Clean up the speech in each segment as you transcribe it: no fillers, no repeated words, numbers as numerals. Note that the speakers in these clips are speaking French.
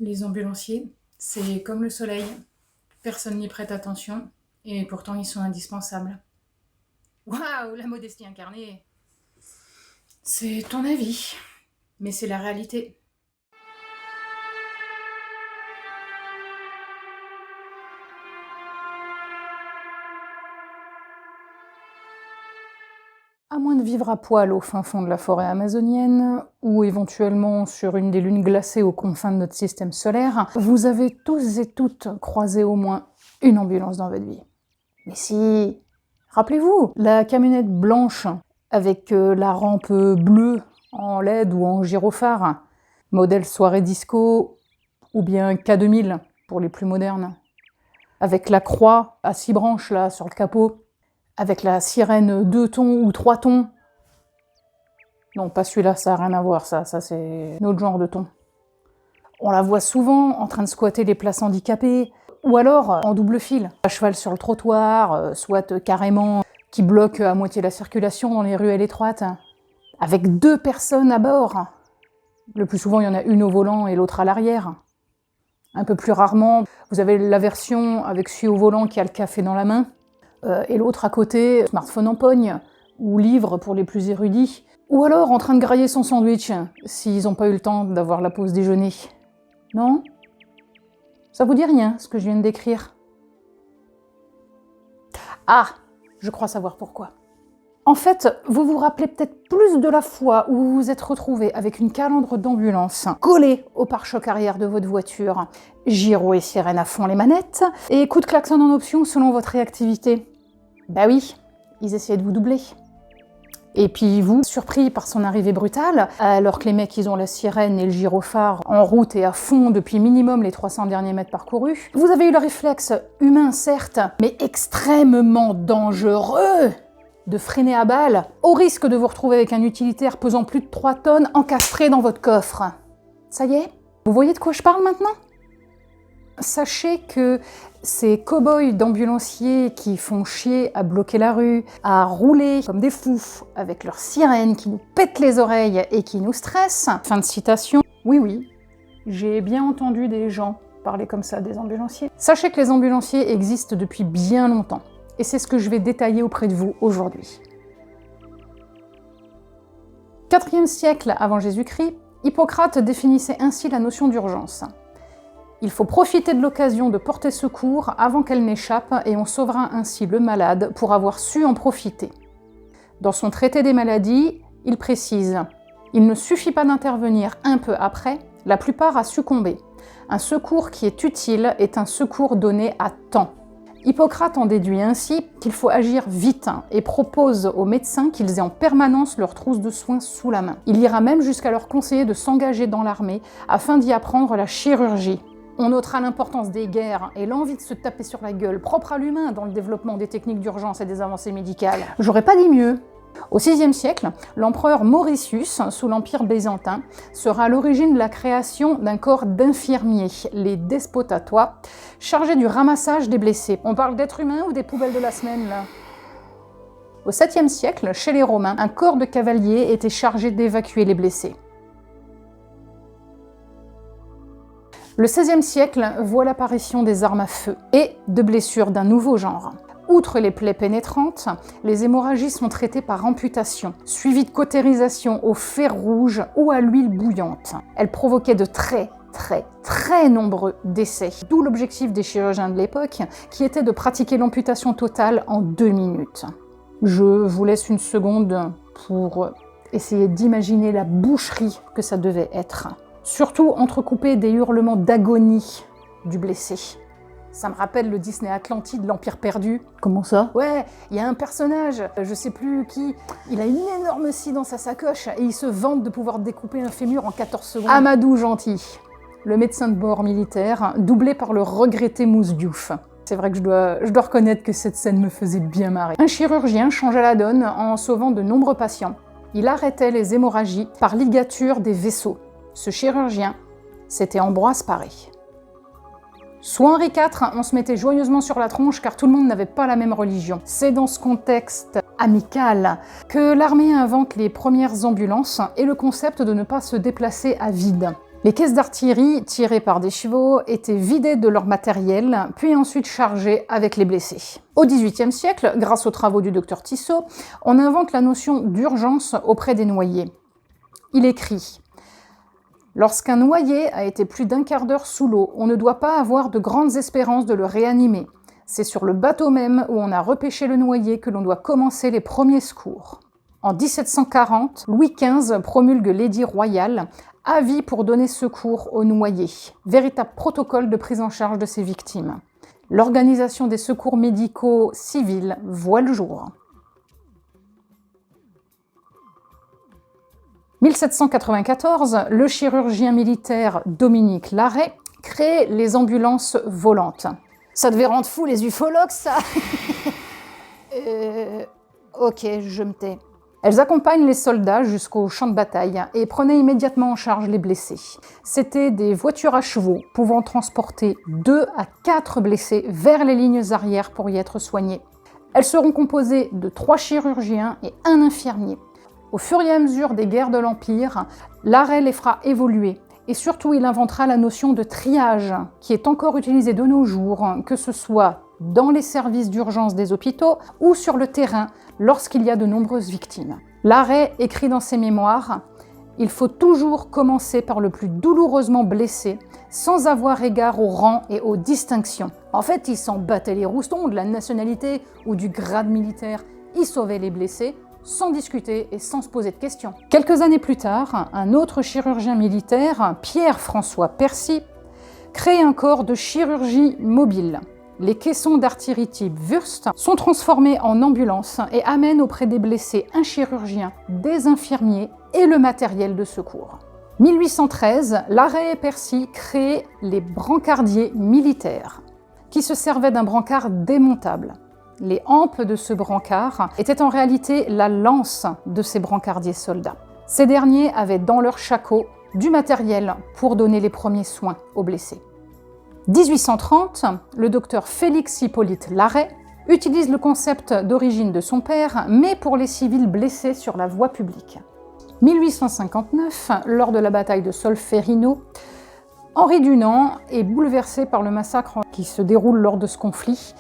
Les ambulanciers, c'est comme le soleil, personne n'y prête attention, et pourtant ils sont indispensables. Waouh, la modestie incarnée! C'est ton avis, mais c'est la réalité. À moins de vivre à poil au fin fond de la forêt amazonienne, ou éventuellement sur une des lunes glacées aux confins de notre système solaire, vous avez tous et toutes croisé au moins une ambulance dans votre vie. Mais si, rappelez-vous, la camionnette blanche avec la rampe bleue en LED ou en gyrophare, modèle soirée disco ou bien K2000 pour les plus modernes, avec la croix à 6 branches là sur le capot, avec la sirène 2 tons ou 3 tons. Non, pas celui-là, ça n'a rien à voir, ça c'est un autre genre de ton. On la voit souvent en train de squatter les places handicapées, ou alors en double fil, à cheval sur le trottoir, soit carrément qui bloque à moitié la circulation dans les ruelles étroites, avec 2 personnes à bord. Le plus souvent, il y en a une au volant et l'autre à l'arrière. Un peu plus rarement, vous avez la version avec celui au volant qui a le café dans la main, et l'autre à côté, smartphone en pogne, ou livre pour les plus érudits, ou alors en train de grailler son sandwich, s'ils n'ont pas eu le temps d'avoir la pause déjeuner. Non ? Ça vous dit rien, ce que je viens de décrire ? Ah, je crois savoir pourquoi. En fait, vous vous rappelez peut-être plus de la fois où vous vous êtes retrouvé avec une calandre d'ambulance collée au pare-choc arrière de votre voiture, gyro et sirène à fond les manettes, et coup de klaxon en option selon votre réactivité. Bah oui, ils essayaient de vous doubler. Et puis vous, surpris par son arrivée brutale, alors que les mecs ils ont la sirène et le gyrophare en route et à fond depuis minimum les 300 derniers mètres parcourus, vous avez eu le réflexe, humain certes, mais extrêmement dangereux, de freiner à balle, au risque de vous retrouver avec un utilitaire pesant plus de 3 tonnes encastré dans votre coffre. Ça y est ? Vous voyez de quoi je parle maintenant ? Sachez que ces cow-boys d'ambulanciers qui font chier à bloquer la rue, à rouler comme des fous avec leurs sirènes qui nous pètent les oreilles et qui nous stressent. Fin de citation. Oui, j'ai bien entendu des gens parler comme ça des ambulanciers. Sachez que les ambulanciers existent depuis bien longtemps. Et c'est ce que je vais détailler auprès de vous aujourd'hui. 4e siècle avant Jésus-Christ, Hippocrate définissait ainsi la notion d'urgence. Il faut profiter de l'occasion de porter secours avant qu'elle n'échappe et on sauvera ainsi le malade pour avoir su en profiter. Dans son traité des maladies, il précise « Il ne suffit pas d'intervenir un peu après, la plupart a succombé. Un secours qui est utile est un secours donné à temps. » Hippocrate en déduit ainsi qu'il faut agir vite et propose aux médecins qu'ils aient en permanence leur trousse de soins sous la main. Il ira même jusqu'à leur conseiller de s'engager dans l'armée afin d'y apprendre la chirurgie. On notera l'importance des guerres et l'envie de se taper sur la gueule, propre à l'humain dans le développement des techniques d'urgence et des avancées médicales. J'aurais pas dit mieux. Au VIe siècle, l'empereur Mauricius, sous l'Empire byzantin, sera à l'origine de la création d'un corps d'infirmiers, les despotatois, chargés du ramassage des blessés. On parle d'êtres humains ou des poubelles de la semaine, là ? Au 7e siècle, chez les Romains, un corps de cavaliers était chargé d'évacuer les blessés. Le XVIe siècle voit l'apparition des armes à feu et de blessures d'un nouveau genre. Outre les plaies pénétrantes, les hémorragies sont traitées par amputation, suivies de cautérisation au fer rouge ou à l'huile bouillante. Elles provoquaient de très nombreux décès, d'où l'objectif des chirurgiens de l'époque, qui était de pratiquer l'amputation totale en 2 minutes. Je vous laisse une seconde pour essayer d'imaginer la boucherie que ça devait être. Surtout entrecoupé des hurlements d'agonie du blessé. Ça me rappelle le Disney Atlantide, l'Empire perdu. Comment ça ? Ouais, il y a un personnage, je sais plus qui, il a une énorme scie dans sa sacoche et il se vante de pouvoir découper un fémur en 14 secondes. Amadou Gentil, le médecin de bord militaire, doublé par le regretté Mousse Diouf. C'est vrai que je dois reconnaître que cette scène me faisait bien marrer. Un chirurgien changea la donne en sauvant de nombreux patients. Il arrêtait les hémorragies par ligature des vaisseaux. Ce chirurgien, c'était Ambroise Paré. Sous Henri IV, on se mettait joyeusement sur la tronche car tout le monde n'avait pas la même religion. C'est dans ce contexte amical que l'armée invente les premières ambulances et le concept de ne pas se déplacer à vide. Les caisses d'artillerie, tirées par des chevaux, étaient vidées de leur matériel, puis ensuite chargées avec les blessés. Au XVIIIe siècle, grâce aux travaux du docteur Tissot, on invente la notion d'urgence auprès des noyés. Il écrit « Lorsqu'un noyé a été plus d'un quart d'heure sous l'eau, on ne doit pas avoir de grandes espérances de le réanimer. C'est sur le bateau même où on a repêché le noyé que l'on doit commencer les premiers secours. » En 1740, Louis XV promulgue l'édit royal « Avis pour donner secours aux noyés », véritable protocole de prise en charge de ces victimes. L'organisation des secours médicaux civils voit le jour. 1794, le chirurgien militaire Dominique Larrey crée les ambulances volantes. Ça devait rendre fou les ufologues, ça. Ok, je me tais. Elles accompagnent les soldats jusqu'au champ de bataille et prenaient immédiatement en charge les blessés. C'étaient des voitures à chevaux pouvant transporter 2 à 4 blessés vers les lignes arrières pour y être soignés. Elles seront composées de 3 chirurgiens et 1 infirmier. Au fur et à mesure des guerres de l'Empire, Larrey les fera évoluer. Et surtout, il inventera la notion de triage, qui est encore utilisée de nos jours, que ce soit dans les services d'urgence des hôpitaux ou sur le terrain lorsqu'il y a de nombreuses victimes. Larrey écrit dans ses mémoires « Il faut toujours commencer par le plus douloureusement blessé, sans avoir égard au rang et aux distinctions. » En fait, il s'en battait les roustons de la nationalité ou du grade militaire. Il sauvait les blessés, sans discuter et sans se poser de questions. Quelques années plus tard, un autre chirurgien militaire, Pierre-François Percy, crée un corps de chirurgie mobile. Les caissons d'artillerie type Wurst sont transformés en ambulance et amènent auprès des blessés un chirurgien, des infirmiers et le matériel de secours. 1813, Larrey et Percy créent les brancardiers militaires, qui se servaient d'un brancard démontable. Les hampes de ce brancard étaient en réalité la lance de ces brancardiers soldats. Ces derniers avaient dans leur shako du matériel pour donner les premiers soins aux blessés. 1830, le docteur Félix Hippolyte Larrey utilise le concept d'origine de son père, mais pour les civils blessés sur la voie publique. 1859, lors de la bataille de Solferino, Henri Dunant est bouleversé par le massacre qui se déroule lors de ce conflit.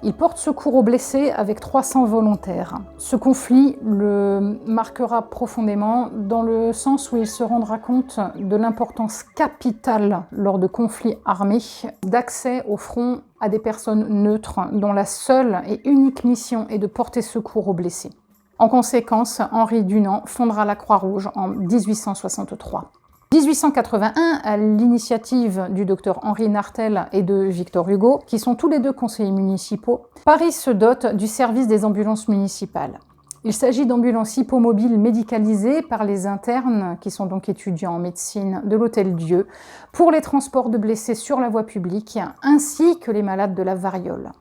Il porte secours aux blessés avec 300 volontaires. Ce conflit le marquera profondément dans le sens où il se rendra compte de l'importance capitale lors de conflits armés d'accès au front à des personnes neutres dont la seule et unique mission est de porter secours aux blessés. En conséquence, Henri Dunant fondera la Croix-Rouge en 1863. 1881, à l'initiative du docteur Henri Nartel et de Victor Hugo, qui sont tous les deux conseillers municipaux, Paris se dote du service des ambulances municipales. Il s'agit d'ambulances hippomobiles médicalisées par les internes, qui sont donc étudiants en médecine de l'Hôtel-Dieu, pour les transports de blessés sur la voie publique, ainsi que les malades de la variole.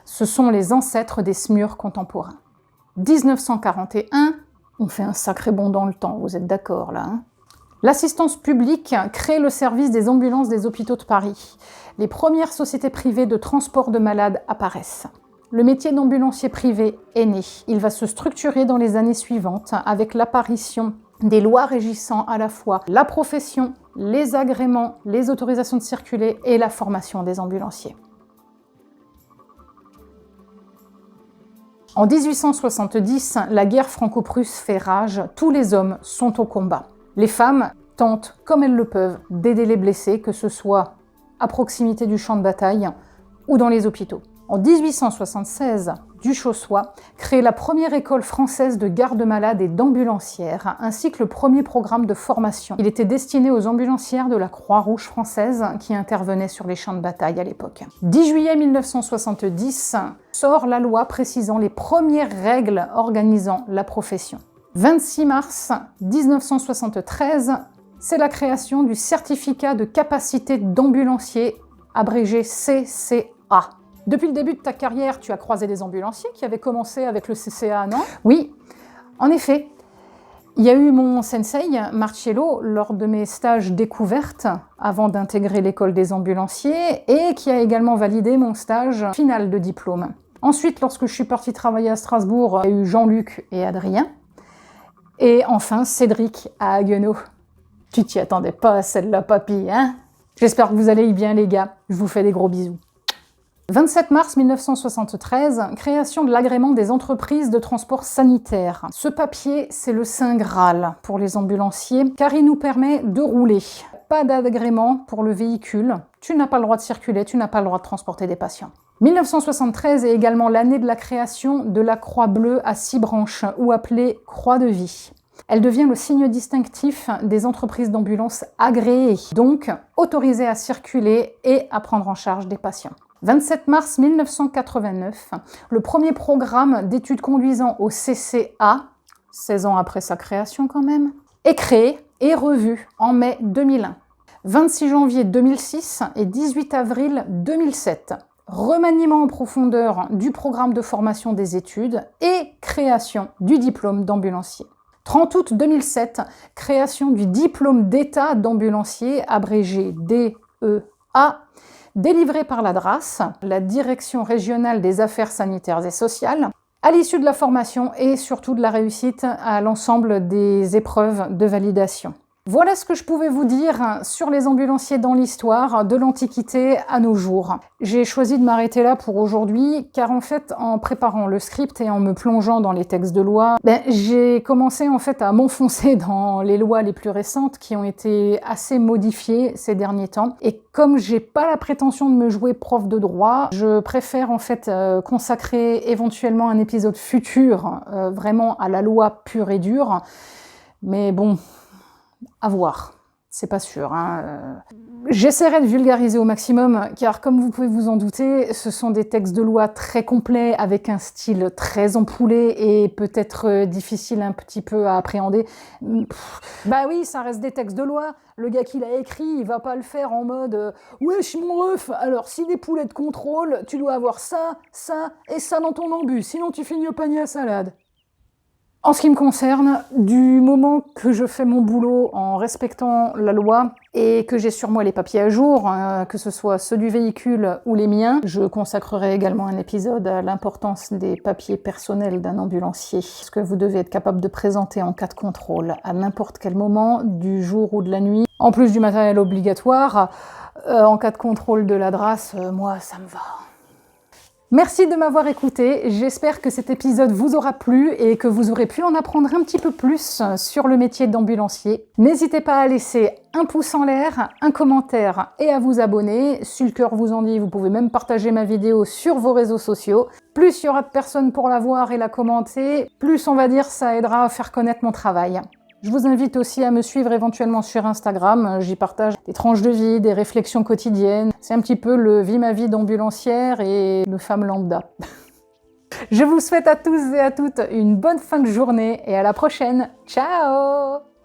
Ce sont les ancêtres des SMUR contemporains. 1941, on fait un sacré bond dans le temps, vous êtes d'accord là, hein? L'assistance publique crée le service des ambulances des hôpitaux de Paris. Les premières sociétés privées de transport de malades apparaissent. Le métier d'ambulancier privé est né. Il va se structurer dans les années suivantes avec l'apparition des lois régissant à la fois la profession, les agréments, les autorisations de circuler et la formation des ambulanciers. En 1870, la guerre franco-prusse fait rage, tous les hommes sont au combat. Les femmes tentent, comme elles le peuvent, d'aider les blessés, que ce soit à proximité du champ de bataille ou dans les hôpitaux. En 1876, Duchossois crée la première école française de garde-malades et d'ambulancières, ainsi que le premier programme de formation. Il était destiné aux ambulancières de la Croix-Rouge française qui intervenaient sur les champs de bataille à l'époque. 10 juillet 1970 sort la loi précisant les premières règles organisant la profession. 26 mars 1973, c'est la création du certificat de capacité d'ambulancier, abrégé CCA. Depuis le début de ta carrière, tu as croisé des ambulanciers qui avaient commencé avec le CCA, non? Oui, en effet. Il y a eu mon sensei, Marcello, lors de mes stages découvertes, avant d'intégrer l'école des ambulanciers, et qui a également validé mon stage final de diplôme. Ensuite, lorsque je suis partie travailler à Strasbourg, il y a eu Jean-Luc et Adrien. Et enfin, Cédric à Haguenau. Tu t'y attendais pas, celle-là, papy, hein? J'espère que vous allez bien, les gars. Je vous fais des gros bisous. 27 mars 1973, création de l'agrément des entreprises de transport sanitaire. Ce papier, c'est le saint Graal pour les ambulanciers, car il nous permet de rouler. Pas d'agrément pour le véhicule, tu n'as pas le droit de circuler, tu n'as pas le droit de transporter des patients. 1973 est également l'année de la création de la Croix bleue à 6 branches, ou appelée Croix de vie. Elle devient le signe distinctif des entreprises d'ambulance agréées, donc autorisées à circuler et à prendre en charge des patients. 27 mars 1989, le premier programme d'études conduisant au CCA, 16 ans après sa création quand même, est créé et revu en mai 2001. 26 janvier 2006 et 18 avril 2007, remaniement en profondeur du programme de formation des études et création du diplôme d'ambulancier. 30 août 2007, création du diplôme d'état d'ambulancier, abrégé DEA, délivré par la DRAS, la Direction régionale des affaires sanitaires et sociales, à l'issue de la formation et surtout de la réussite à l'ensemble des épreuves de validation. Voilà ce que je pouvais vous dire sur les ambulanciers dans l'histoire, de l'Antiquité à nos jours. J'ai choisi de m'arrêter là pour aujourd'hui, car en fait, en préparant le script et en me plongeant dans les textes de loi, j'ai commencé en fait à m'enfoncer dans les lois les plus récentes qui ont été assez modifiées ces derniers temps. Et comme j'ai pas la prétention de me jouer prof de droit, je préfère en fait consacrer éventuellement un épisode futur vraiment à la loi pure et dure. Mais bon, à voir, c'est pas sûr. J'essaierai de vulgariser au maximum, car comme vous pouvez vous en douter, ce sont des textes de loi très complets, avec un style très ampoulé et peut-être difficile un petit peu à appréhender. Bah oui, ça reste des textes de loi. Le gars qui l'a écrit, il va pas le faire en mode « Wesh mon ref, alors si des poulets de contrôle, tu dois avoir ça, ça et ça dans ton embus, sinon tu finis au panier à salade. » En ce qui me concerne, du moment que je fais mon boulot en respectant la loi et que j'ai sur moi les papiers à jour, que ce soit ceux du véhicule ou les miens, je consacrerai également un épisode à l'importance des papiers personnels d'un ambulancier, ce que vous devez être capable de présenter en cas de contrôle à n'importe quel moment, du jour ou de la nuit. En plus du matériel obligatoire, en cas de contrôle de la DRAS, moi ça me va. Merci de m'avoir écouté, j'espère que cet épisode vous aura plu et que vous aurez pu en apprendre un petit peu plus sur le métier d'ambulancier. N'hésitez pas à laisser un pouce en l'air, un commentaire et à vous abonner. Si le cœur vous en dit, vous pouvez même partager ma vidéo sur vos réseaux sociaux. Plus il y aura de personnes pour la voir et la commenter, plus on va dire ça aidera à faire connaître mon travail. Je vous invite aussi à me suivre éventuellement sur Instagram, j'y partage des tranches de vie, des réflexions quotidiennes. C'est un petit peu le vie ma vie d'ambulancière et de femme lambda. Je vous souhaite à tous et à toutes une bonne fin de journée et à la prochaine. Ciao!